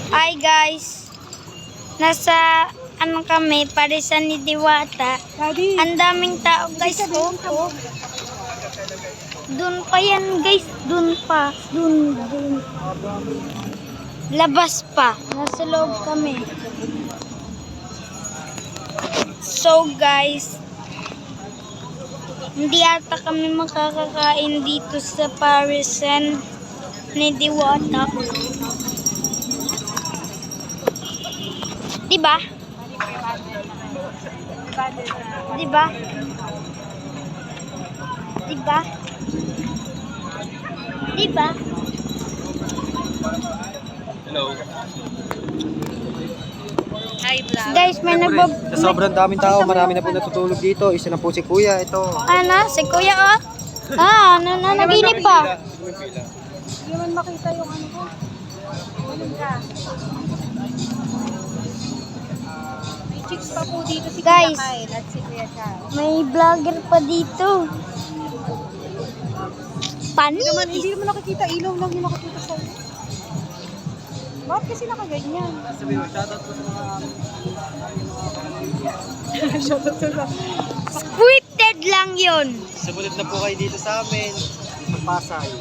Hi guys, nasa ano kami, Parisan ni Diwata. Ang daming tao guys. Oh. Doon pa yan guys, doon pa. Doon. Labas pa, nasa loob kami. So guys, hindi ata kami makakakain dito sa Parisan ni Diwata. Diba? Diba? Diba? Diba? Hello. Hi, vlog. Guys, may Sa sobrang daming tao, marami na po natutulog dito. Isa na po si Kuya, ito. Ano? Si Kuya oh? Naginip pa. Hindi naman makita yung ano ko. Anong ka? May chicks pa po dito si Guys. Kuya Kyle at si Kuya Charles. May vlogger pa dito. Panis. Hindi naman nakikita. Ilaw lang yung nakikita sa iyo. Bakit kasi nakaganyan? Sabi mo, shoutout po sa mga... Shoutout sa Scripted lang yun. Sumunod na po kayo dito sa amin. Sa Pasay.